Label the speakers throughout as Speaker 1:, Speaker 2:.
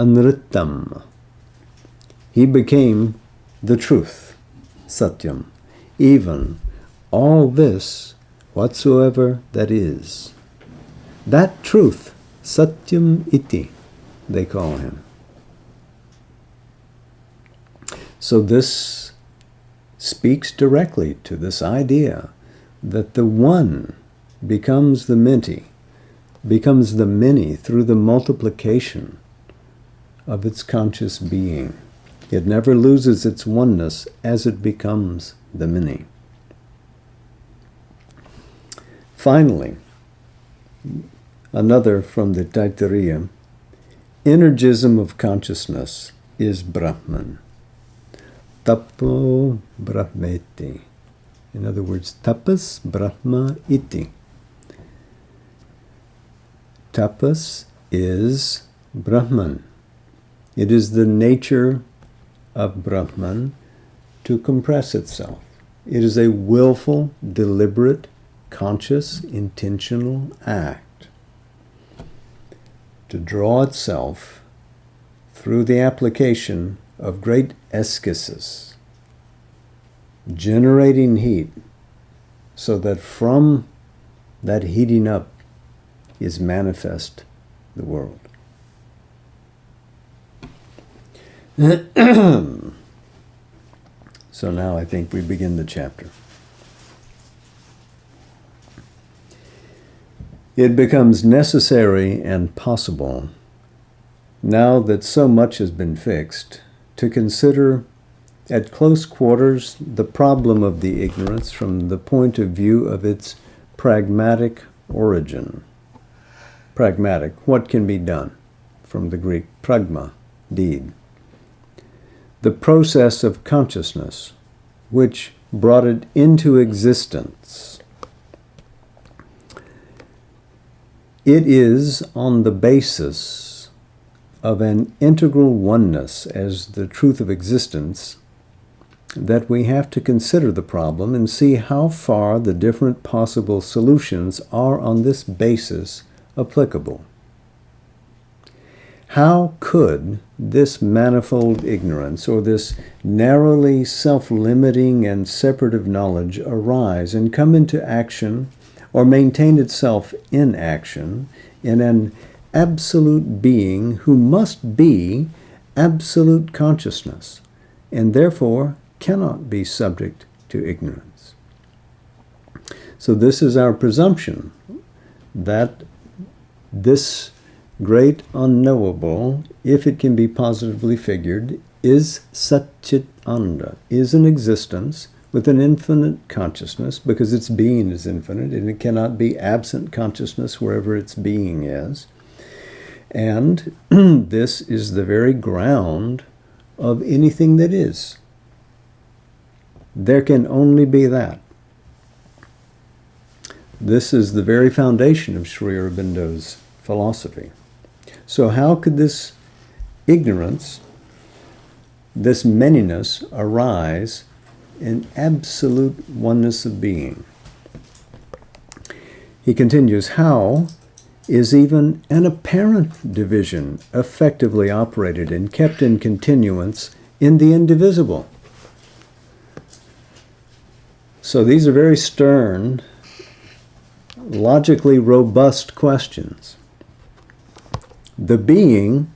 Speaker 1: anritam. He became the truth, satyam, even all this whatsoever that is. That truth, satyam iti, they call him. So this speaks directly to this idea that the one becomes the many through the multiplication of its conscious being. It never loses its oneness as it becomes the many. Finally, another from the Taittiriya, energism of consciousness is Brahman. Tapo Brahmeti. In other words, tapas Brahma iti. Tapas is Brahman. It is the nature of Brahman to compress itself. It is a willful, deliberate, conscious, intentional act to draw itself through the application of great eschasis, generating heat, so that from that heating up is manifest the world. So now I think we begin the chapter. It becomes necessary and possible, now that so much has been fixed, to consider at close quarters the problem of the ignorance from the point of view of its pragmatic origin. Pragmatic, what can be done? From the Greek pragma, deed. The process of consciousness, which brought it into existence. It is on the basis of an integral oneness as the truth of existence that we have to consider the problem and see how far the different possible solutions are on this basis applicable. How could this manifold ignorance, or this narrowly self-limiting and separative knowledge, arise and come into action or maintain itself in action in an absolute being who must be absolute consciousness and therefore cannot be subject to ignorance? So this is our presumption, that this great unknowable, if it can be positively figured, is Satchit Ananda, is an existence with an infinite consciousness, because its being is infinite and it cannot be absent consciousness wherever its being is. And this is the very ground of anything that is. There can only be that. This is the very foundation of Sri Aurobindo's philosophy. So how could this ignorance, this manyness, arise in absolute oneness of being? He continues, how is even an apparent division effectively operated and kept in continuance in the indivisible? So these are very stern, logically robust questions. The being,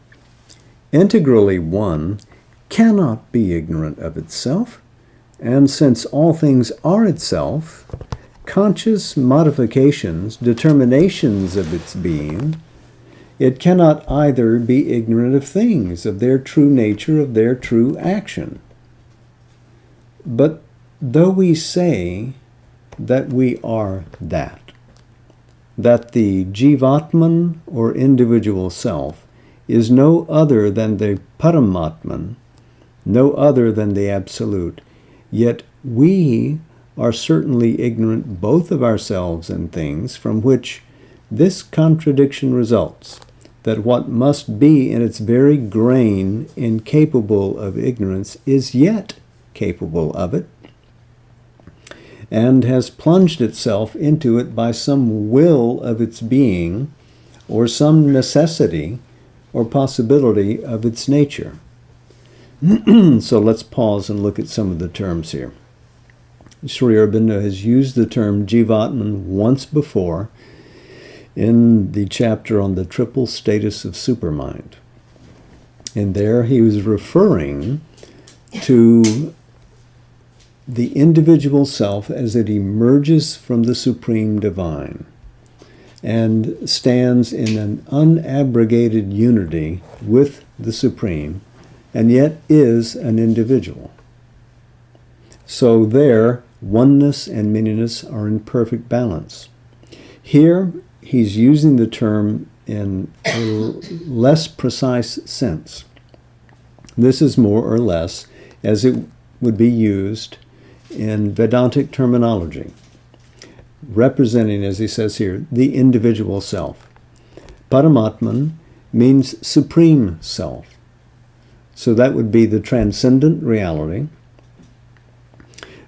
Speaker 1: integrally one, cannot be ignorant of itself, and since all things are itself, conscious modifications, determinations of its being, it cannot either be ignorant of things, of their true nature, of their true action. But though we say that we are that the Jivatman, or individual self, is no other than the Paramatman, no other than the Absolute, yet we are certainly ignorant both of ourselves and things, from which this contradiction results, that what must be in its very grain incapable of ignorance is yet capable of it, and has plunged itself into it by some will of its being, or some necessity, or possibility of its nature. So let's pause and look at some of the terms here. Sri Aurobindo has used the term Jivatman once before in the chapter on the triple status of supermind. And there he was referring to the individual self as it emerges from the Supreme Divine and stands in an unabrogated unity with the Supreme, and yet is an individual. So there, oneness and manyness are in perfect balance. Here, he's using the term in a less precise sense. This is more or less as it would be used in Vedantic terminology, representing, as he says here, the individual self. Paramatman means supreme self. So that would be the transcendent reality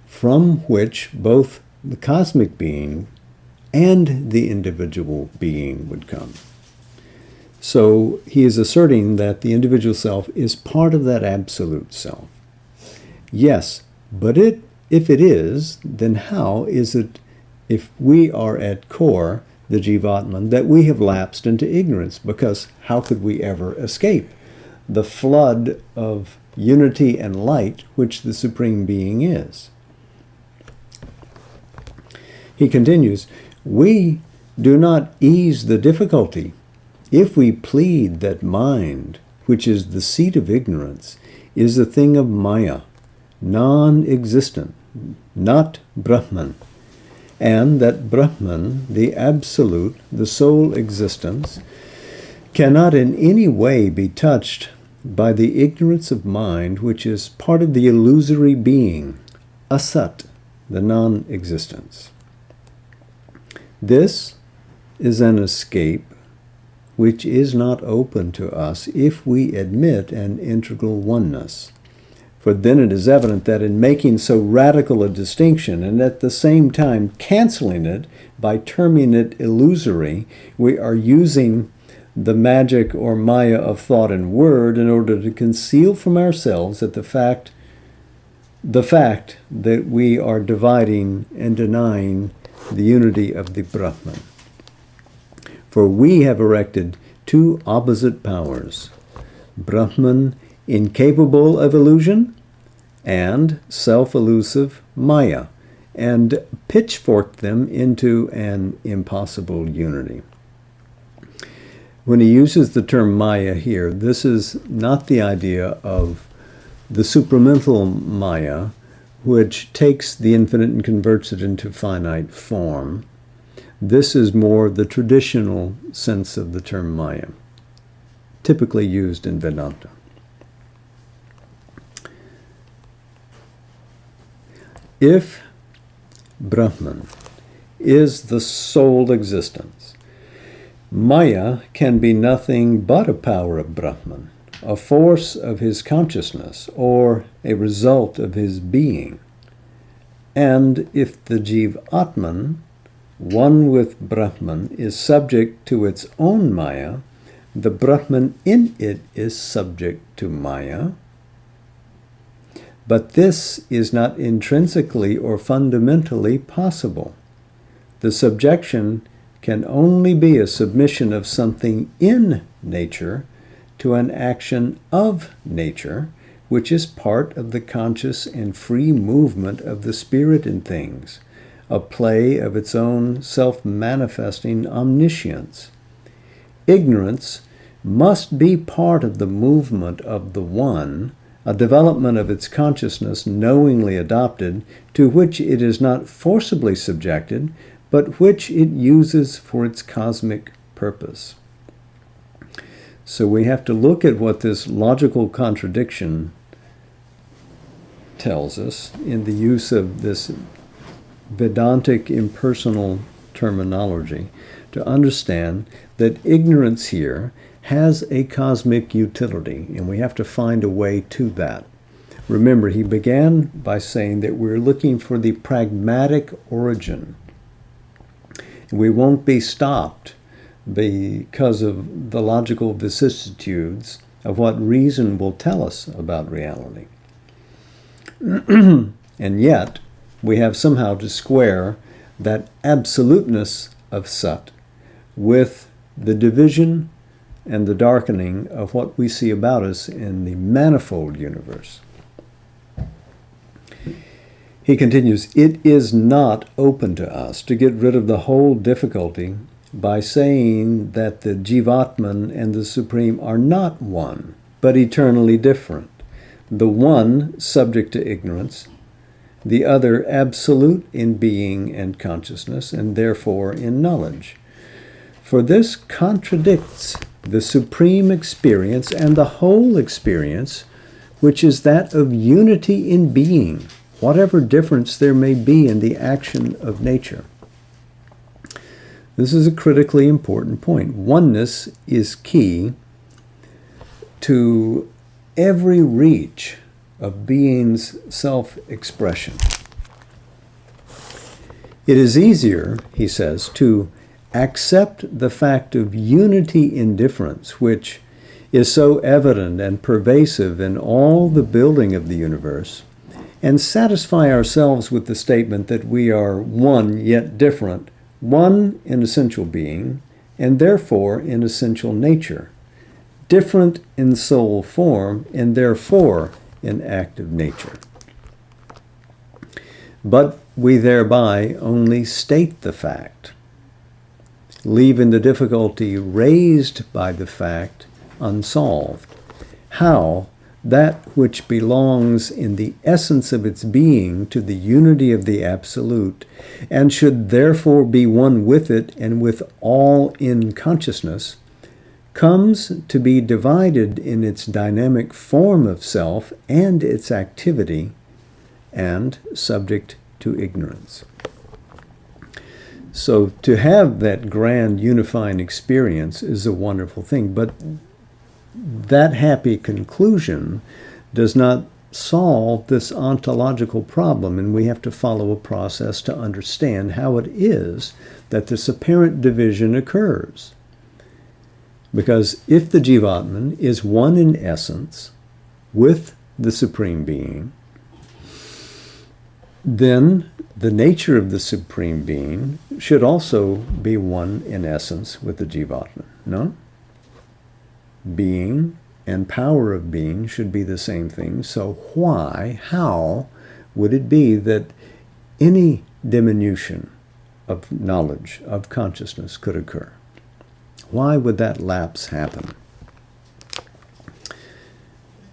Speaker 1: from which both the cosmic being and the individual being would come. So he is asserting that the individual self is part of that absolute self. Yes, but if it is, then how is it, if we are at core the Jivatman, that we have lapsed into ignorance? Because how could we ever escape the flood of unity and light which the Supreme Being is? He continues, we do not ease the difficulty if we plead that mind, which is the seat of ignorance, is a thing of Maya, non-existent, not Brahman, and that Brahman, the absolute, the sole existence, cannot in any way be touched by the ignorance of mind, which is part of the illusory being, asat, the non-existence. This is an escape which is not open to us if we admit an integral oneness. For then it is evident that in making so radical a distinction and at the same time canceling it by terming it illusory, we are using the magic or maya of thought and word in order to conceal from ourselves that the fact that we are dividing and denying the unity of the Brahman. For we have erected two opposite powers, Brahman incapable of illusion and self-elusive Maya, and pitchforked them into an impossible unity. When he uses the term Maya here, this is not the idea of the supramental Maya, which takes the infinite and converts it into finite form. This is more the traditional sense of the term Maya, typically used in Vedanta. If Brahman is the sole existence, Maya can be nothing but a power of Brahman, a force of his consciousness, or a result of his being. And if the Jivatman, one with Brahman, is subject to its own Maya, the Brahman in it is subject to Maya. But this is not intrinsically or fundamentally possible. The subjection can only be a submission of something in nature to an action of nature, which is part of the conscious and free movement of the spirit in things, a play of its own self-manifesting omniscience. Ignorance must be part of the movement of the One, a development of its consciousness knowingly adopted, to which it is not forcibly subjected, but which it uses for its cosmic purpose. So we have to look at what this logical contradiction tells us in the use of this Vedantic impersonal terminology to understand that ignorance here has a cosmic utility, and we have to find a way to that. Remember, he began by saying that we're looking for the pragmatic origin. We won't be stopped because of the logical vicissitudes of what reason will tell us about reality. And yet, we have somehow to square that absoluteness of Sat with the division and the darkening of what we see about us in the manifold universe. He continues, it is not open to us to get rid of the whole difficulty by saying that the Jivatman and the Supreme are not one, but eternally different. The one subject to ignorance, the other absolute in being and consciousness, and therefore in knowledge. For this contradicts the supreme experience and the whole experience, which is that of unity in being, whatever difference there may be in the action of nature. This is a critically important point. Oneness is key to every reach of being's self-expression. It is easier, he says, to accept the fact of unity in difference, which is so evident and pervasive in all the building of the universe, and satisfy ourselves with the statement that we are one yet different, one in essential being, and therefore in essential nature, different in soul form, and therefore in active nature. But we thereby only state the fact, leaving the difficulty raised by the fact unsolved. How that which belongs in the essence of its being to the unity of the Absolute, and should therefore be one with it and with all in consciousness, comes to be divided in its dynamic form of self and its activity, and subject to ignorance. So to have that grand unifying experience is a wonderful thing, but that happy conclusion does not solve this ontological problem, and we have to follow a process to understand how it is that this apparent division occurs. Because if the Jivatman is one in essence with the Supreme Being, then the nature of the Supreme Being should also be one in essence with the Jivatman, no? Being and power of being should be the same thing. So how would it be that any diminution of knowledge, of consciousness could occur? Why would that lapse happen?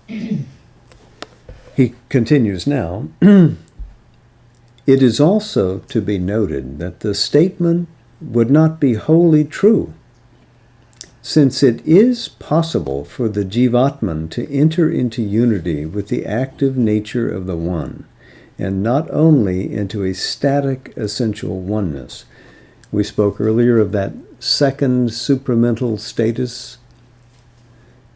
Speaker 1: He continues now, it is also to be noted that the statement would not be wholly true, since it is possible for the Jivatman to enter into unity with the active nature of the One, and not only into a static essential oneness. We spoke earlier of that second supramental status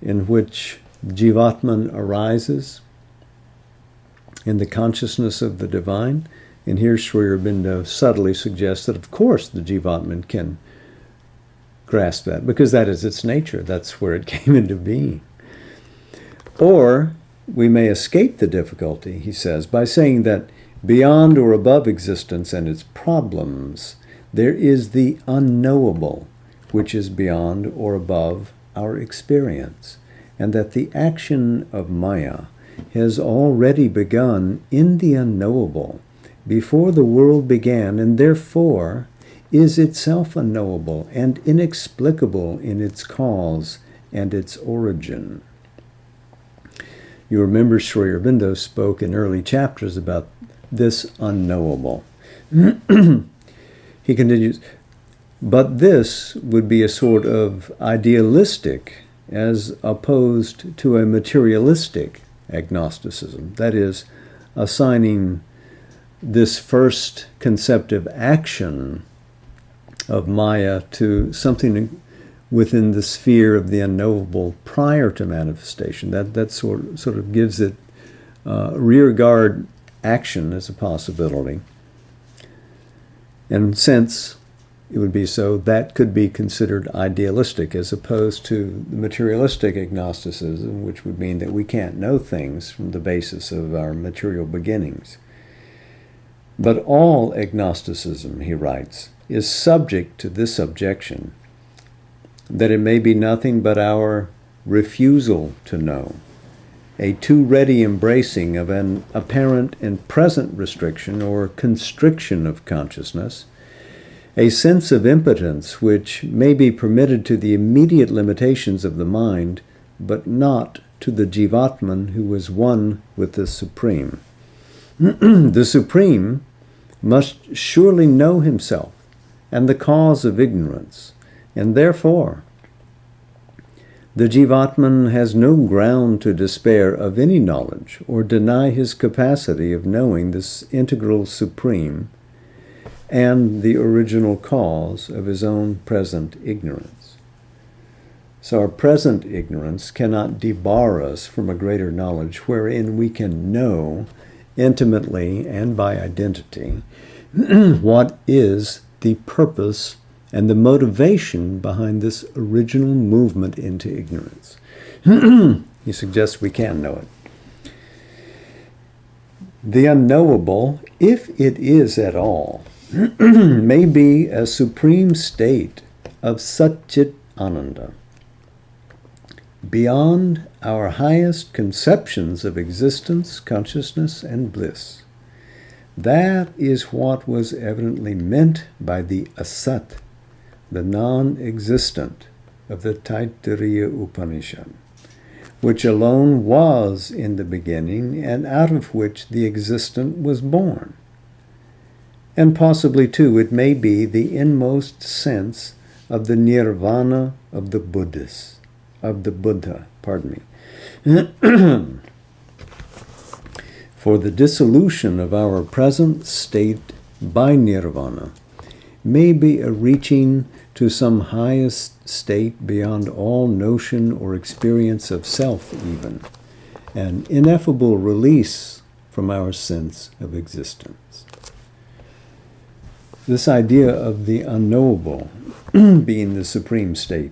Speaker 1: in which Jivatman arises in the consciousness of the divine. And here Sri Aurobindo subtly suggests that, of course, the Jivatman can grasp that, because that is its nature. That's where it came into being. Or we may escape the difficulty, he says, by saying that beyond or above existence and its problems, there is the unknowable, which is beyond or above our experience, and that the action of Maya has already begun in the unknowable before the world began, and therefore is itself unknowable and inexplicable in its cause and its origin. You remember Sri Aurobindo spoke in early chapters about this unknowable. He continues, but this would be a sort of idealistic as opposed to a materialistic agnosticism. That is, assigning this first conceptive action of Maya to something within the sphere of the unknowable prior to manifestation. That sort of gives it rear guard action as a possibility. And since it would be so, that could be considered idealistic as opposed to the materialistic agnosticism, which would mean that we can't know things from the basis of our material beginnings. But all agnosticism, he writes, is subject to this objection, that it may be nothing but our refusal to know, a too ready embracing of an apparent and present restriction or constriction of consciousness, a sense of impotence which may be permitted to the immediate limitations of the mind, but not to the Jivatman who is one with the Supreme. The Supreme must surely know himself and the cause of ignorance, and therefore the Jivatman has no ground to despair of any knowledge or deny his capacity of knowing this integral Supreme and the original cause of his own present ignorance. So our present ignorance cannot debar us from a greater knowledge wherein we can know intimately and by identity what is the purpose and the motivation behind this original movement into ignorance. He suggests we can know it. The unknowable, if it is at all, may be a supreme state of Satchit Ananda, beyond our highest conceptions of existence, consciousness, and bliss. That is what was evidently meant by the Asat, the non-existent of the Taittiriya Upanishad, which alone was in the beginning and out of which the existent was born. And possibly, too, it may be the inmost sense of the nirvana of the Buddhas, of the Buddha, For the dissolution of our present state by nirvana may be a reaching to some highest state beyond all notion or experience of self even, an ineffable release from our sense of existence. This idea of the unknowable being the supreme state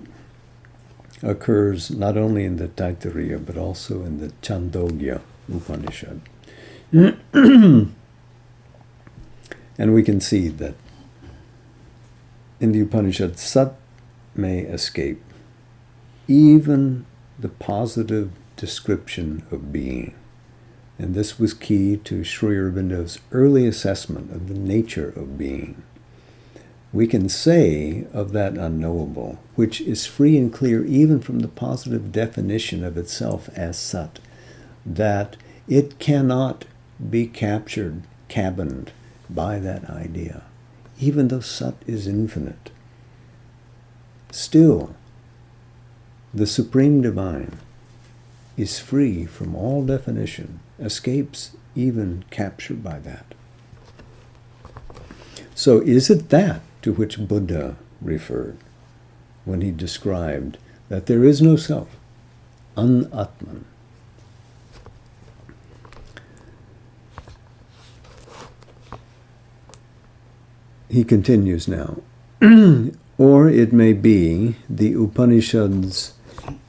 Speaker 1: occurs not only in the Taittiriya but also in the Chandogya Upanishad. And we can see that in the Upanishad, Sat may escape even the positive description of being. And this was key to Sri Aurobindo's early assessment of the nature of being. We can say of that unknowable, which is free and clear even from the positive definition of itself as Sat, that it cannot be captured, cabined by that idea. Even though Sat is infinite, still the Supreme Divine is free from all definition, escapes even capture by that. So is it that to which Buddha referred when he described that there is no self, an-atman? He continues now. Or it may be the Upanishad's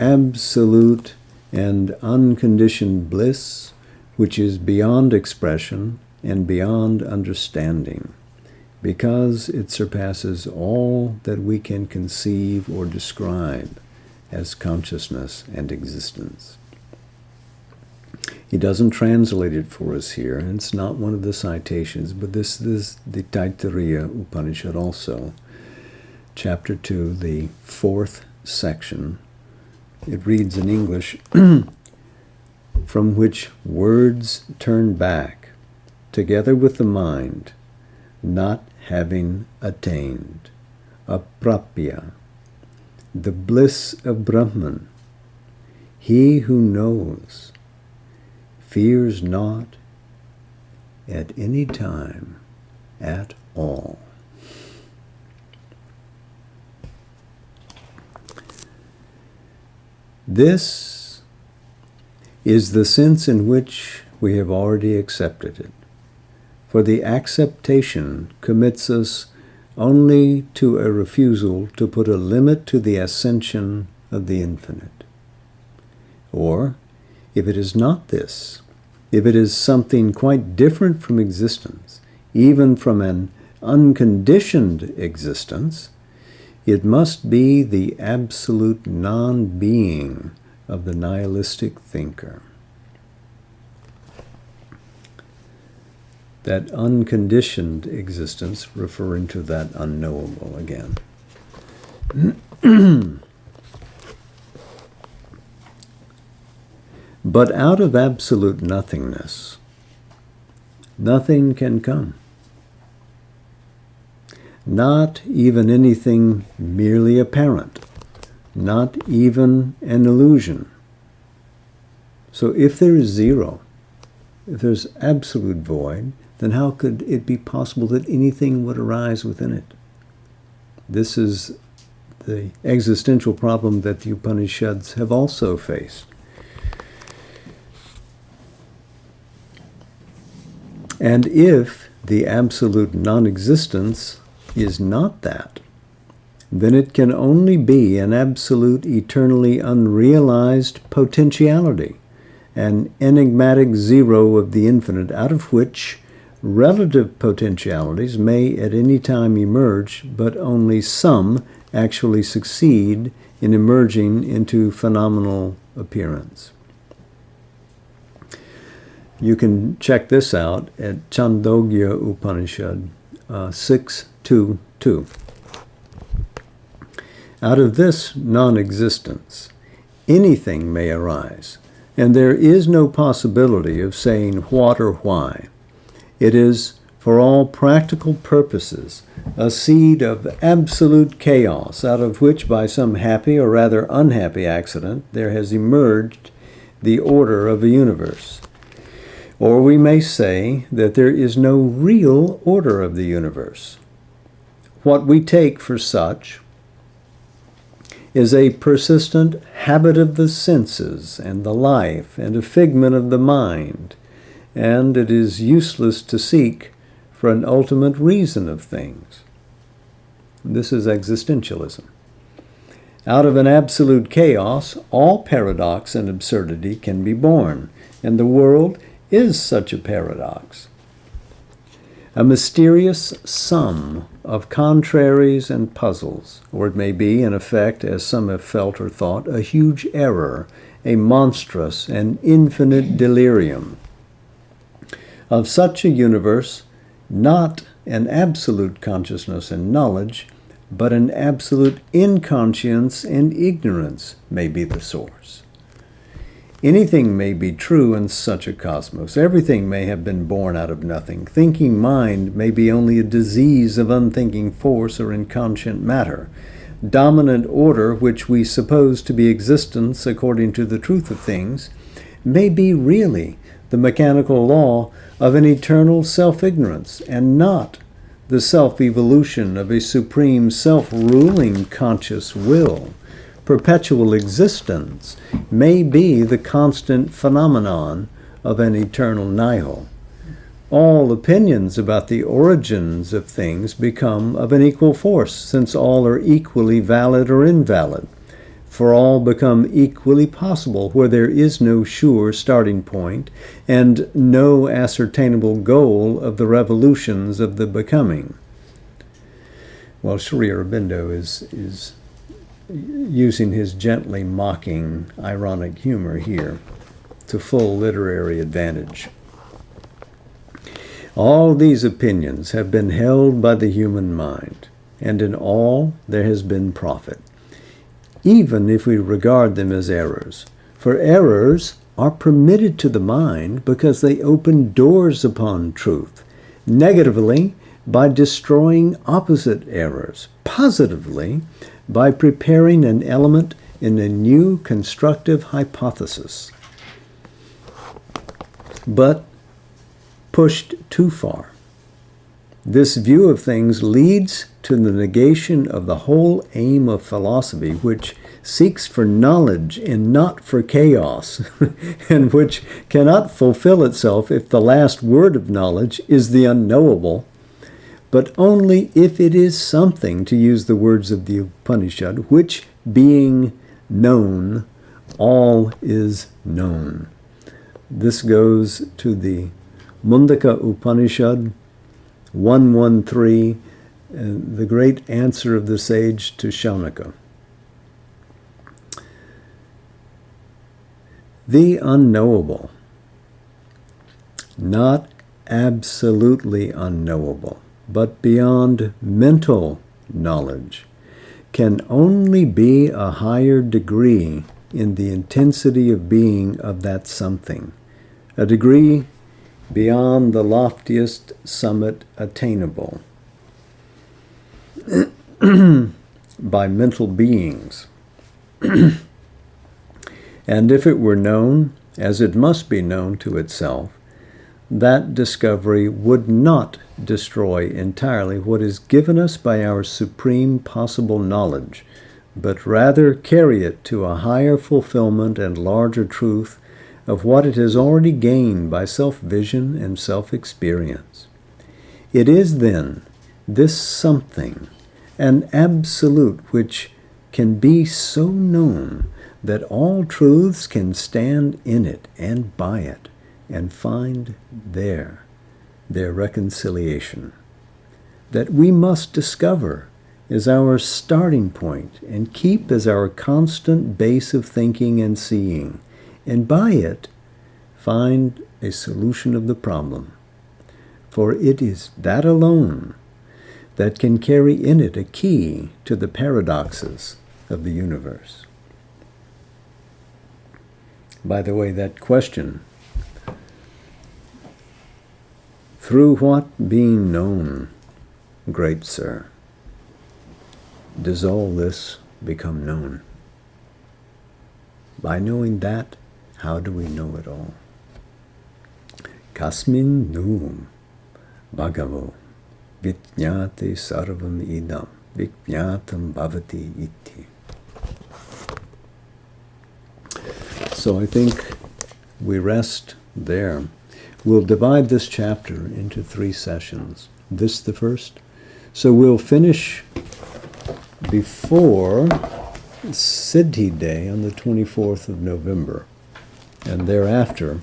Speaker 1: absolute and unconditioned bliss, which is beyond expression and beyond understanding, because it surpasses all that we can conceive or describe as consciousness and existence. He doesn't translate it for us here, and it's not one of the citations, but this is the Taittiriya Upanishad also, chapter 2, the 4th section. It reads in English, from which words turn back, together with the mind, not having attained, aprapya, the bliss of Brahman. He who knows fears not at any time at all. This is the sense in which we have already accepted it, for the acceptation commits us only to a refusal to put a limit to the ascension of the infinite. Or, if it is not this, if it is something quite different from existence, even from an unconditioned existence, it must be the absolute non-being of the nihilistic thinker. That unconditioned existence, referring to that unknowable again. But out of absolute nothingness, nothing can come. Not even anything merely apparent, not even an illusion. So if there is zero, if there's absolute void, then how could it be possible that anything would arise within it? This is the existential problem that the Upanishads have also faced. And if the absolute non-existence is not that, then it can only be an absolute, eternally unrealized potentiality, an enigmatic zero of the infinite, out of which relative potentialities may at any time emerge, but only some actually succeed in emerging into phenomenal appearance. You can check this out at Chandogya Upanishad 6.2.2. Out of this non-existence, anything may arise, and there is no possibility of saying what or why. It is, for all practical purposes, a seed of absolute chaos, out of which, by some happy or rather unhappy accident, there has emerged the order of a universe. Or we may say that there is no real order of the universe. What we take for such is a persistent habit of the senses and the life and a figment of the mind, and it is useless to seek for an ultimate reason of things. This is existentialism. Out of an absolute chaos, all paradox and absurdity can be born, and the world is such a paradox. A mysterious sum of contraries and puzzles, or it may be, in effect, as some have felt or thought, a huge error, a monstrous and infinite delirium. Of such a universe, not an absolute consciousness and knowledge, but an absolute inconscience and ignorance may be the source. Anything may be true in such a cosmos. Everything may have been born out of nothing. Thinking mind may be only a disease of unthinking force or inconscient matter. Dominant order, which we suppose to be existence according to the truth of things, may be really the mechanical law of an eternal self-ignorance, and not the self-evolution of a supreme self-ruling conscious will. Perpetual existence may be the constant phenomenon of an eternal nihil. All opinions about the origins of things become of an equal force, since all are equally valid or invalid. For all become equally possible where there is no sure starting point and no ascertainable goal of the revolutions of the becoming. Well, Sri Aurobindo is using his gently mocking, ironic humor here to full literary advantage. All these opinions have been held by the human mind, and in all there has been profit, even if we regard them as errors. For errors are permitted to the mind because they open doors upon truth, negatively by destroying opposite errors, positively by preparing an element in a new constructive hypothesis. But pushed too far, this view of things leads to the negation of the whole aim of philosophy, which seeks for knowledge and not for chaos, and which cannot fulfill itself if the last word of knowledge is the unknowable. but only if it is something, to use the words of the Upanishad, which being known, all is known. This goes to the Mundaka Upanishad 113, the great answer of the sage to Shaunaka. The unknowable, not absolutely unknowable, but beyond mental knowledge, can only be a higher degree in the intensity of being of that something, a degree beyond the loftiest summit attainable by mental beings. And if it were known, as it must be known to itself, that discovery would not destroy entirely what is given us by our supreme possible knowledge, but rather carry it to a higher fulfillment and larger truth of what it has already gained by self-vision and self-experience. It is then this something, an absolute, which can be so known that all truths can stand in it and by it and find there their reconciliation, that we must discover as our starting point and keep as our constant base of thinking and seeing, and by it find a solution of the problem. For it is that alone that can carry in it a key to the paradoxes of the universe. By the way, that question, through what being known, great sir, does all this become known? By knowing that, how do we know it all? Kasmin num bhagavo vijñāti sarvam idam vijñātam bhavati iti. So I think we rest there. We'll divide this chapter into 3 sessions. This the first. So we'll finish before Siddhi Day on the 24th of November, and thereafter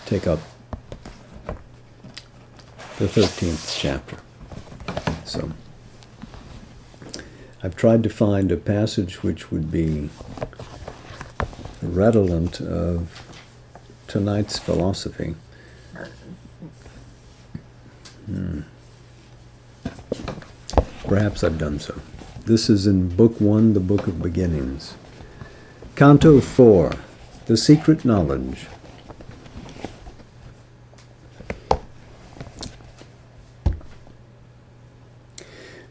Speaker 1: take up the 13th chapter. So I've tried to find a passage which would be redolent of tonight's philosophy. Perhaps I've done so. This is in Book 1, the Book of Beginnings. Canto 4, The Secret Knowledge.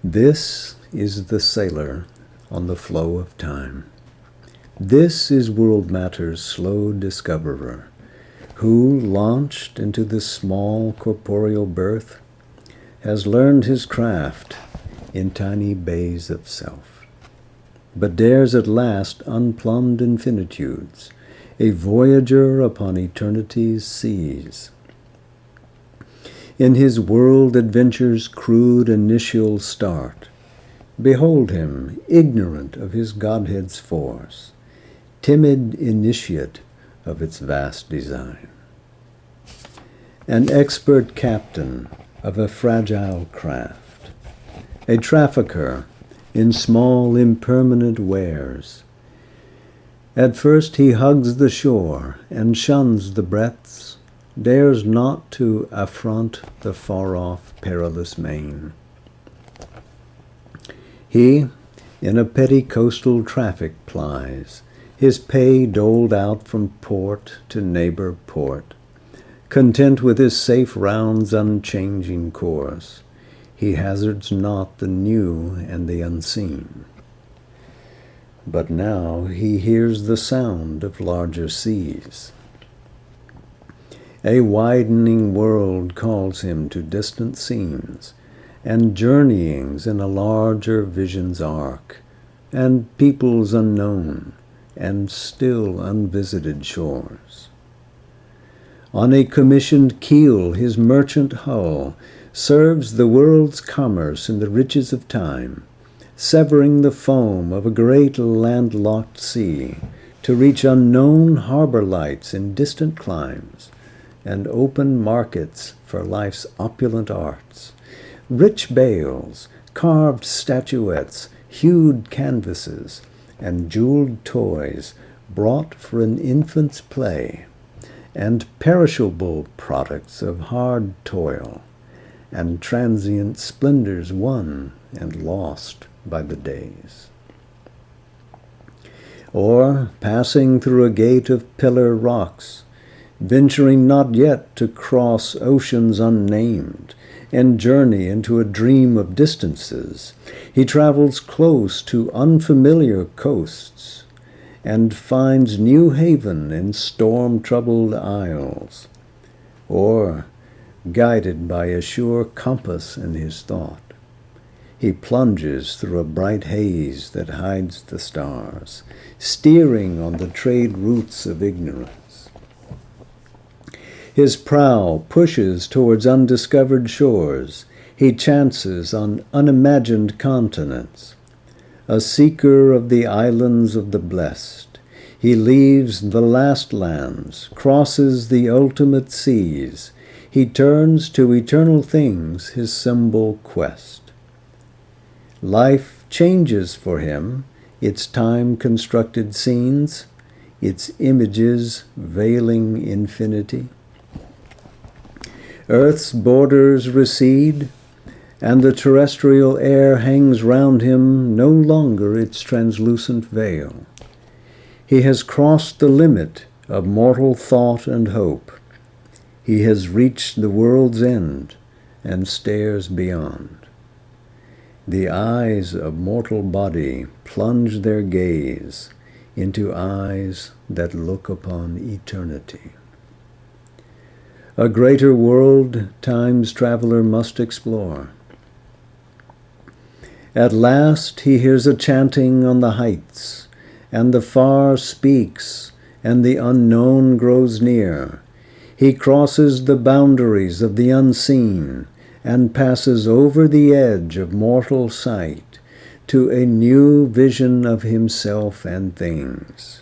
Speaker 1: This is the sailor on the flow of time. This is world matter's slow discoverer, who, launched into this small corporeal birth, has learned his craft in tiny bays of self, but dares at last unplumbed infinitudes, a voyager upon eternity's seas. In his world adventure's crude initial start, behold him, ignorant of his Godhead's force, timid initiate of its vast design. An expert captain of a fragile craft, a trafficker in small impermanent wares. At first he hugs the shore and shuns the breadths, dares not to affront the far-off perilous main. He in a petty coastal traffic plies, his pay doled out from port to neighbor port. Content with his safe round's unchanging course, he hazards not the new and the unseen. But now he hears the sound of larger seas. A widening world calls him to distant scenes, and journeyings in a larger vision's arc, and peoples unknown, and still unvisited shores. On a commissioned keel his merchant hull serves the world's commerce in the riches of time, severing the foam of a great landlocked sea to reach unknown harbor lights in distant climes, and open markets for life's opulent arts. Rich bales, carved statuettes, hued canvases, and jeweled toys brought for an infant's play, and perishable products of hard toil, and transient splendors won and lost by the days. Or, passing through a gate of pillar rocks, venturing not yet to cross oceans unnamed, and journey into a dream of distances, he travels close to unfamiliar coasts, and finds new haven in storm-troubled isles. Or, guided by a sure compass in his thought, he plunges through a bright haze that hides the stars, steering on the trade routes of ignorance. His prow pushes towards undiscovered shores. He chances on unimagined continents. A seeker of the islands of the blessed, he leaves the last lands, crosses the ultimate seas. He turns to eternal things his symbol quest. Life changes for him, its time-constructed scenes, its images veiling infinity. Earth's borders recede, and the terrestrial air hangs round him no longer its translucent veil. He has crossed the limit of mortal thought and hope. He has reached the world's end and stares beyond. The eyes of mortal body plunge their gaze into eyes that look upon eternity. A greater world time's traveler must explore. At last he hears a chanting on the heights, and the far speaks, and the unknown grows near. He crosses the boundaries of the unseen, and passes over the edge of mortal sight to a new vision of himself and things.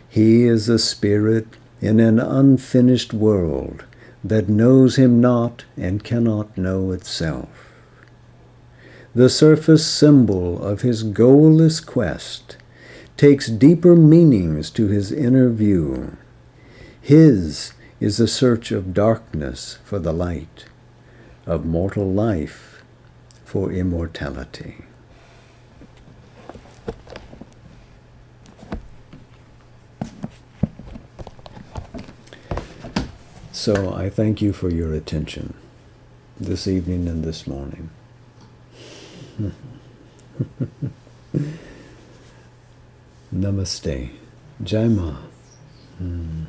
Speaker 1: He is a spirit in an unfinished world that knows him not and cannot know itself. The surface symbol of his goalless quest takes deeper meanings to his inner view. His is a search of darkness for the light, of mortal life for immortality. So I thank you for your attention this evening and this morning. Namaste. Jai Ma. Mm.